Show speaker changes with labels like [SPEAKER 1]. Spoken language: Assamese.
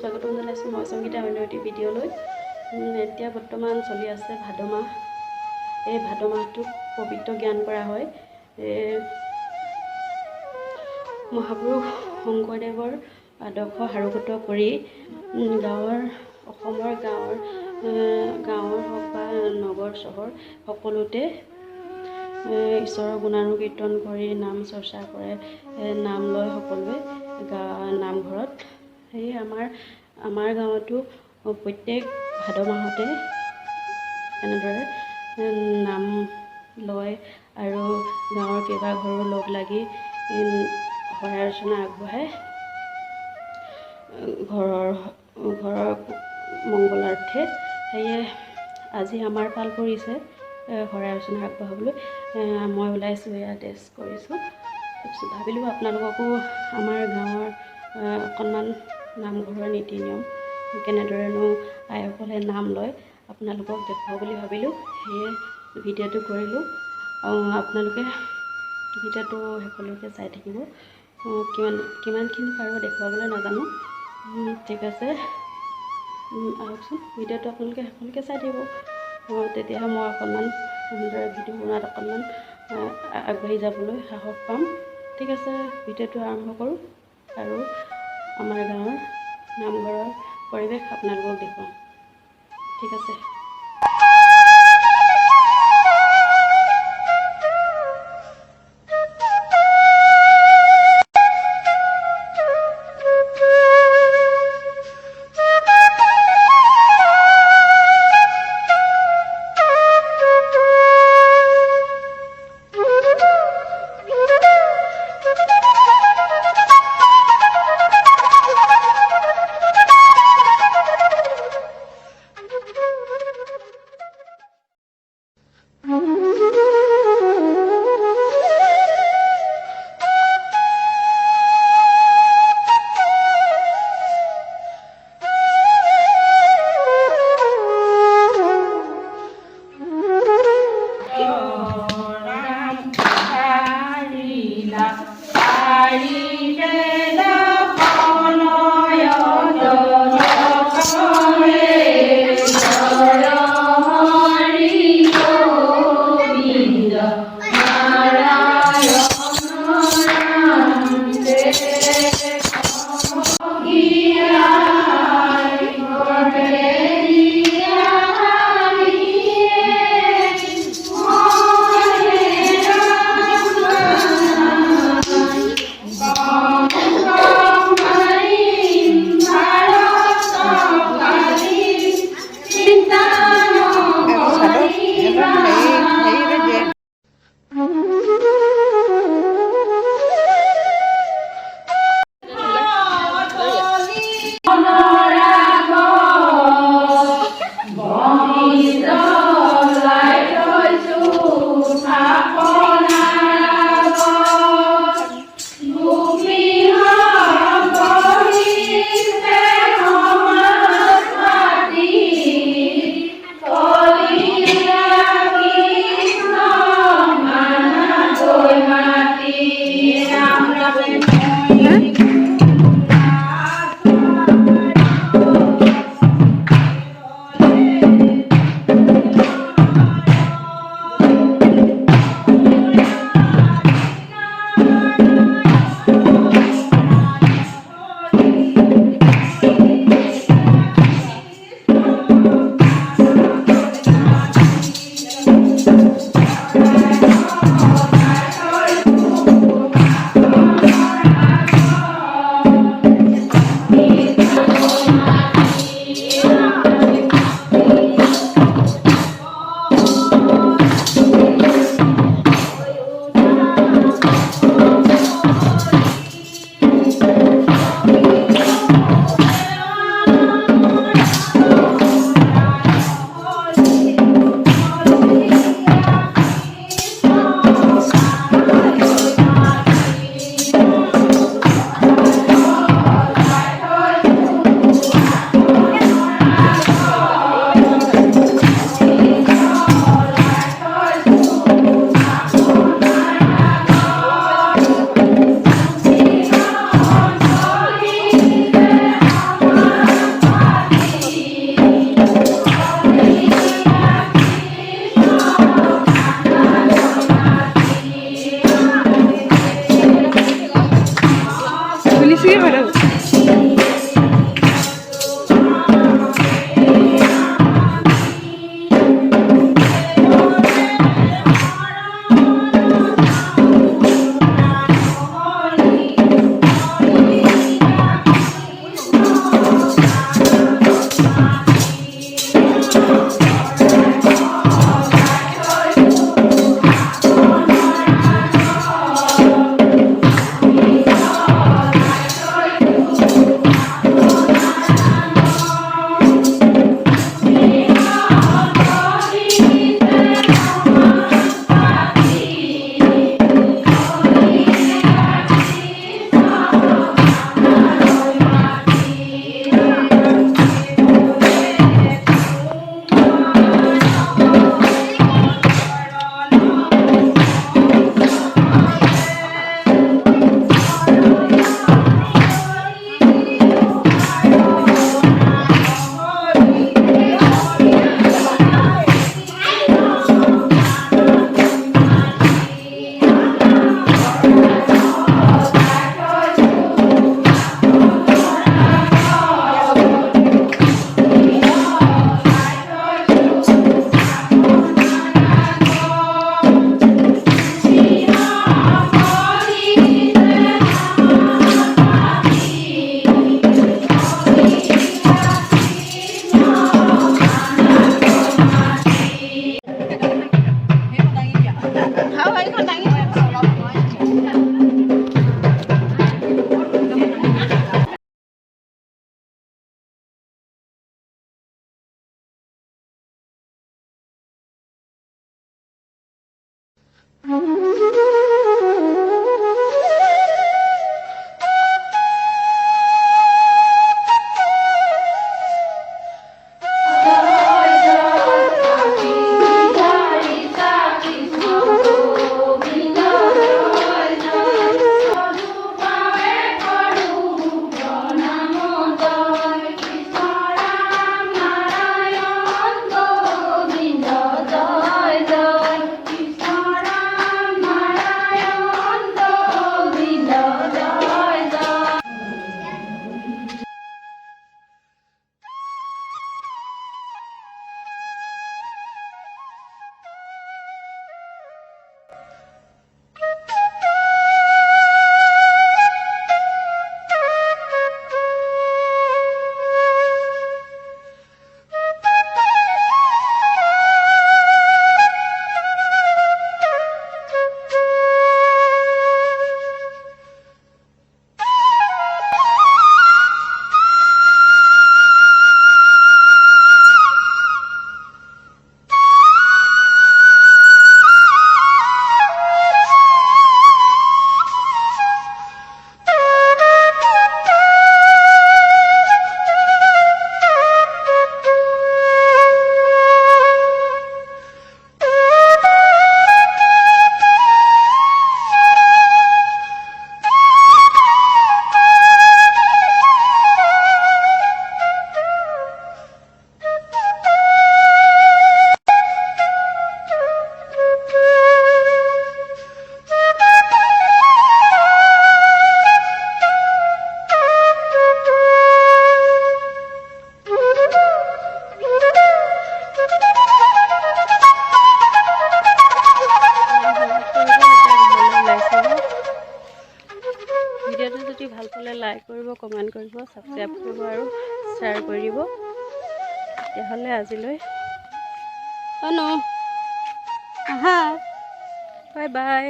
[SPEAKER 1] স্বাগতম জনাইছোঁ মই সংগীতা অন্য এটি ভিডিঅ'লৈ। এতিয়া বৰ্তমান চলি আছে ভাদ মাহ। এই ভাদ মাহটোক পবিত্ৰ জ্ঞান কৰা হয়। মহাপুৰুষ শংকৰদেৱৰ আদৰ্শ সাৰোগত কৰি অসমৰ গাঁৱৰ হওক বা নগৰ চহৰ সকলোতে ঈশ্বৰৰ গুণানুকীৰ্তন কৰি নাম চৰ্চা কৰে, নাম লয় সকলোৱে নামঘৰত। সেয়ে আমাৰ গাঁৱতো প্ৰত্যেক ভাদ মাহতে এনেদৰে নাম লয় আৰু গাঁৱৰ কেইবাঘৰো লগ লাগি শৰাই ৰচনা আগবঢ়াই ঘৰৰ মংগলাৰ্থে। সেয়ে আজি আমাৰ পাল পৰিছে শৰাই ৰচনা আগবঢ়াবলৈ। মই ওলাইছোঁ, এয়া ড্ৰেছ কৰিছোঁ। তাৰপিছত ভাবিলোঁ আপোনালোককো আমাৰ গাঁৱৰ অকণমান নামঘৰৰ নীতি নিয়ম কেনেদৰেনো আইসকলে নাম লয় আপোনালোকক দেখুৱাওঁ বুলি ভাবিলোঁ। সেয়ে ভিডিঅ'টো কৰিলোঁ। আপোনালোকে ভিডিঅ'টো শেষলৈকে চাই থাকিব। কিমানখিনি পাৰোঁ দেখুৱাবলৈ নাজানো। ঠিক আছে, আহকচোন, ভিডিঅ'টো আপোনালোকে শেষলৈকে চাই থাকিব। তেতিয়াহে মই অকণমান এনেদৰে ভিডিঅ' বনোৱাত অকণমান আগবাঢ়ি যাবলৈ সাহস পাম। ঠিক আছে, ভিডিঅ'টো আৰম্ভ কৰোঁ আৰু আমাৰ গাঁৱৰ নামঘৰৰ পৰিৱেশ আপোনালোকক দেখুৱাম। ঠিক আছে।
[SPEAKER 2] বেছিকৈ হৈ থাকোঁ। ভিডিঅ'টো যদি ভাল পালে লাইক কৰিব, কমেণ্ট কৰিব, ছাবস্ক্ৰাইব কৰিব আৰু শ্বেয়াৰ কৰি দিব। তেতিয়াহ'লে আজিলৈ আহা, বাই বাই।